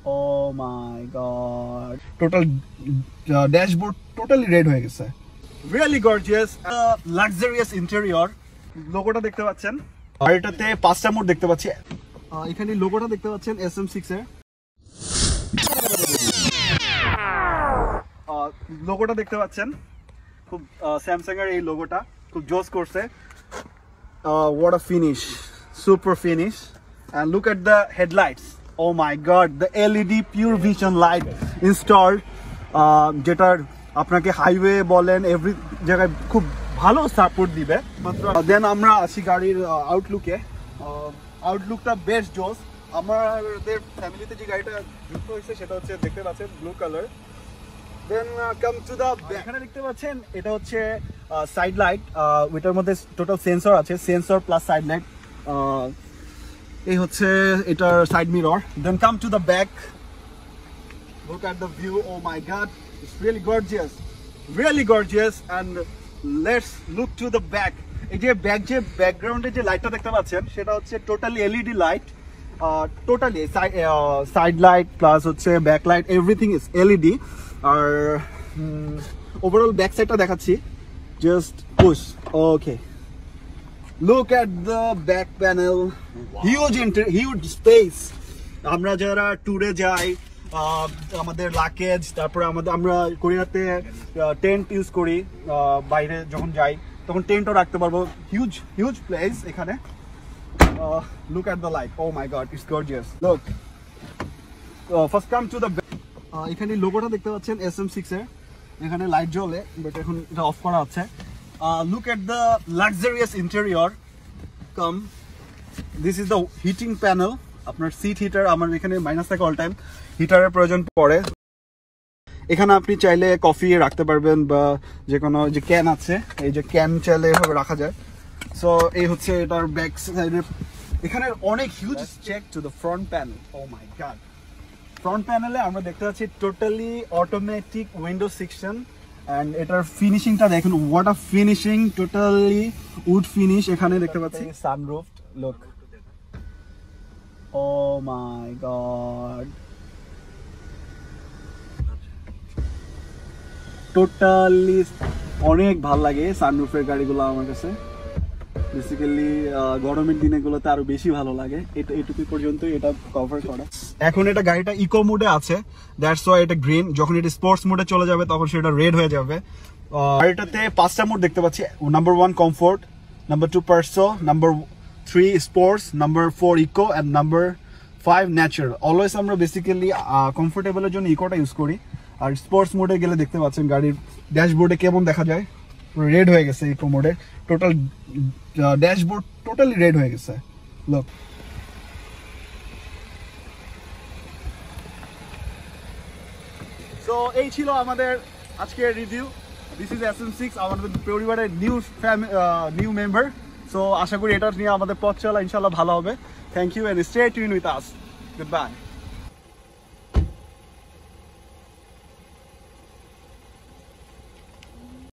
Oh my god. Total dashboard totally red হয়ে গেছে। Really gorgeous, luxurious interior. লোগোটা দেখতে পাচ্ছেন। আর এটাতে 5টা মোড দেখতে পাচ্ছি। এখানে লোগোটা দেখতে পাচ্ছেন SM6 এর। লোগোটা দেখতে পাচ্ছেন। খুব স্যামসাং এর এই লোগোটা খুব জোস করছে। What a finish. Super finish. And look at the headlights. Oh my god, the LED pure vision light installed, যেটার আপনাকে হাইওয়ে বলেন এভরি জায়গায় খুব ভালো সাপোর্ট দিবে মাত্র। দেন আমরা আসি গাড়ির আউটলুকটা বেশ জোস। আমাদের ফ্যামিলিতে যে গাড়িটা যুক্ত হয়েছে সেটা হচ্ছে দেখতে পাচ্ছেন blue colour. Then come to the এখানে দেখতে পাচ্ছেন এটা হচ্ছে সাইড লাইট, ওইটার মধ্যে টোটাল সেন্সর আছে, সেন্সর প্লাস সাইড লাইট। এই হচ্ছে এটার side mirror. Then come to the back, look at the view. Oh my god, it's really gorgeous and let's look to the back. এই যে ব্যাকগ্রাউন্ডে যে লাইটটা দেখতে পাচ্ছেন সেটা হচ্ছে totally LED light, totally side light plus হচ্ছে back light, everything is LED. আর ওভারঅল ব্যাক সাইডটা দেখাচ্ছি, just push. Okay, look at the back panel. Huge space. আমরা যারা ট্যুরে যাই, আমাদের লাগেজ, তারপরে আমরা কোরিয়াতে টেন্ট ইউজ করি, বাইরে যখন যাই তখন টেন্টও রাখতে পারবো। হিউজ প্লেস এখানে। Look at the light. Oh my god, it's gorgeous. Look. First come to the এখানে লোগোটা দেখতে পাচ্ছেন SM6 এর। এখানে লাইট জ্বলে, বাট এখন এটা অফ করা আছে। Look at the luxurious interior. Come, this is the heating panel. আপনার সিট হিটার, আমার এখানে মাইনাস থাকে অল টাইম, হিটারের প্রয়োজন পড়ে। এখানে আপনি চাইলে কফি রাখতে পারবেন বা যে কোনো যে ক্যান আছে, এই যে ক্যান চাইলে এভাবে রাখা যায়। সো এই হচ্ছে এটার ব্যাক সাইডে। এখানে অনেক huge check to the front panel. Oh my God, front প্যানেলে আমরা দেখতে পাচ্ছি totally automatic window section. And এটার ফিনিশিংটা দেখুন, what a finishing, totally wood finish. এখানে দেখতে পাচ্ছি sunroof. Look, oh my God, totally অনেক ভাল লাগে সানরুফের গাড়িগুলো আমার কাছে। বেসিক্যালি গরমের দিনেগুলোতে আরো বেশি ভালো লাগে। এটা এটুকু পর্যন্ত এটা কভার করা। এখন এটা গাড়িটা ইকো মোডে আছে, দ্যাটস ওয়াই এটা গ্রিন। যখন এটা স্পোর্টস মোডে চলে যাবে তখন সেটা রেড হয়ে যাবে। এটাতে 5টা মোড দেখতে পাচ্ছি। নাম্বার 1 কমফোর্ট, নাম্বার 2 পার্সো, number 3 sports, number 4 eco and number 5 natural. Always আমরা বেসিক্যালি কমফোর্টেবলের জন্য ইকোটা ইউজ করি। আর স্পোর্টস মোডে গেলে দেখতে পাচ্ছেন গাড়ির ড্যাশবোর্ডে কেমন দেখা যায়, রেড হয়ে গেছে ইকো মোডে। টোটাল ড্যাশবোর্ড টোটালি রেড হয়ে গেছে। লুক, সো এই ছিল আমাদের আজকের রিভিউ। দিস ইজ SM6, আমাদের পরিবারের নিউ মেম্বার। সো আশা করি এটা নিয়ে আমাদের পথ চলা ইনশাল্লাহ ভালো হবে। Thank you and stay tune with us. Good by.